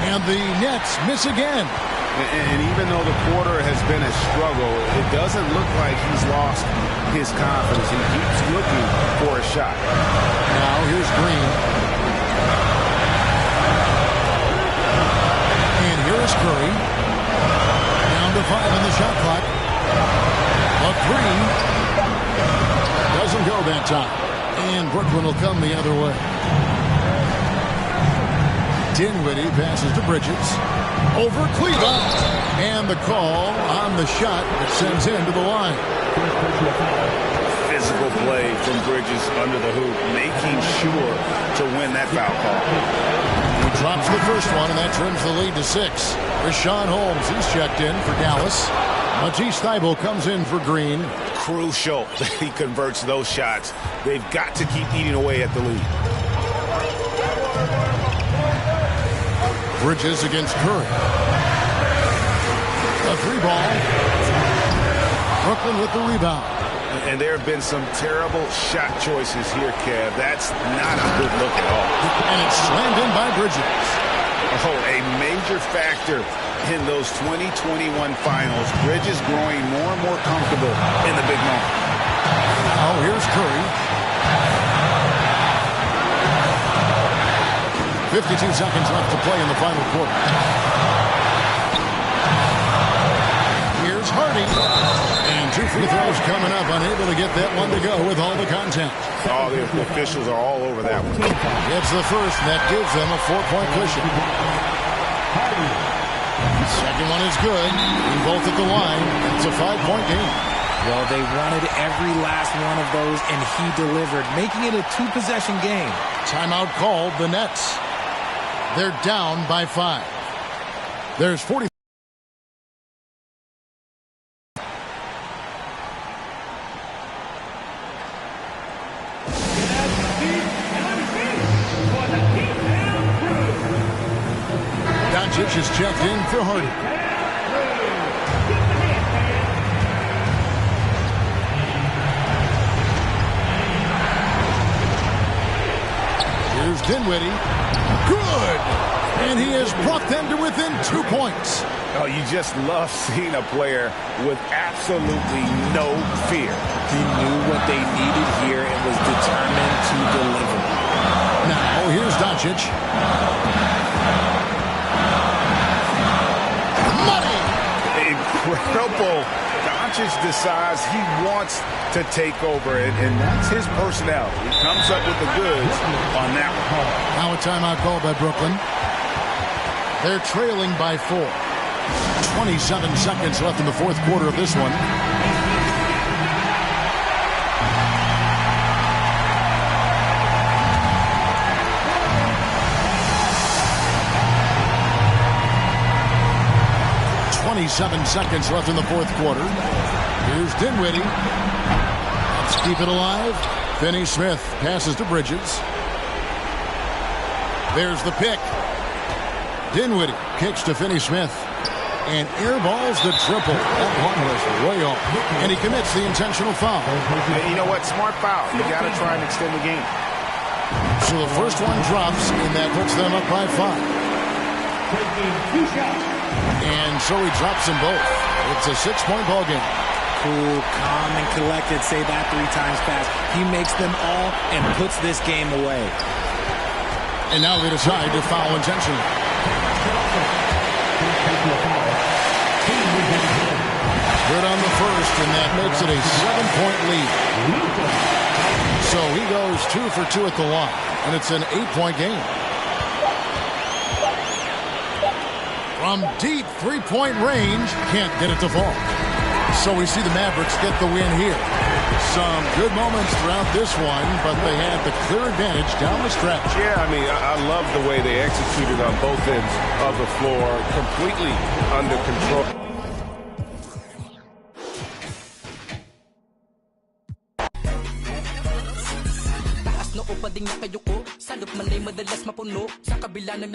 And the Nets miss again. And even though the quarter has been a struggle, it doesn't look like he's lost his confidence. He keeps looking for a shot. Now here's Green. And here is Curry. Down to 5 on the shot clock. But 3 doesn't go that time. And Brooklyn will come the other way. Dinwiddie passes to Bridges. Over Kleber. And the call on the shot that sends him to the line. Physical play from Bridges under the hoop, making sure to win that foul call. He drops the first one, and that trims the lead to 6. Rashawn Holmes, he's checked in for Dallas. Matisse Thybulle comes in for Green. Crucial that he converts those shots. They've got to keep eating away at the lead. Bridges against Curry. A 3-ball. Brooklyn with the rebound. And there have been some terrible shot choices here, Kev. That's not a good look at all. And it's slammed in by Bridges. Oh, a major factor in those 2021 finals. Bridges growing more and more comfortable in the big moment. Now here's Curry. 52 seconds left to play in the final quarter. Here's Hardy. And 2 free throws coming up. Unable to get that one to go with all the contact. Oh, the officials are all over that one. It's the first, and that gives them a 4-point cushion. Second one is good. And both at the line. It's a 5-point game. Well, they wanted every last one of those, and he delivered, making it a 2-possession game. Timeout called the Nets. They're down by 5. There's 40. Doncic is checked in for Hardy. Here's Dinwiddie. Good! And he has brought them to within 2 points. Oh, you just love seeing a player with absolutely no fear. He knew what they needed here and was determined to deliver. Now, here's Doncic. Money! Incredible. Doncic decides he wants to take over, and that's his personality. He comes up with the goods on that one. Now a timeout call by Brooklyn. They're trailing by 4. 27 seconds left in the fourth quarter of this one. Seconds left in the fourth quarter. Here's Dinwiddie. Let's keep it alive. Finney-Smith passes to Bridges. There's the pick. Dinwiddie kicks to Finney-Smith and airballs the triple. That one was way off. And he commits the intentional foul. And you know what? Smart foul. You got to try and extend the game. So the first one drops, and that puts them up by 5. And so he drops them both. It's a 6-point ball game. Cool, calm, and collected. Say that 3 times fast. He makes them all and puts this game away. And now they decide to foul intentionally. Good on the first, and that makes it a 7-point lead. So he goes 2 for 2 at the line, and it's an 8-point game. From deep 3-point range, can't get it to fall. So we see the Mavericks get the win here. Some good moments throughout this one, but they had the clear advantage down the stretch. Yeah, I mean, I love the way they executed on both ends of the floor, completely under control. Taas na upading na kayo ko, salop man ay madalas mapuno, sa kabila ng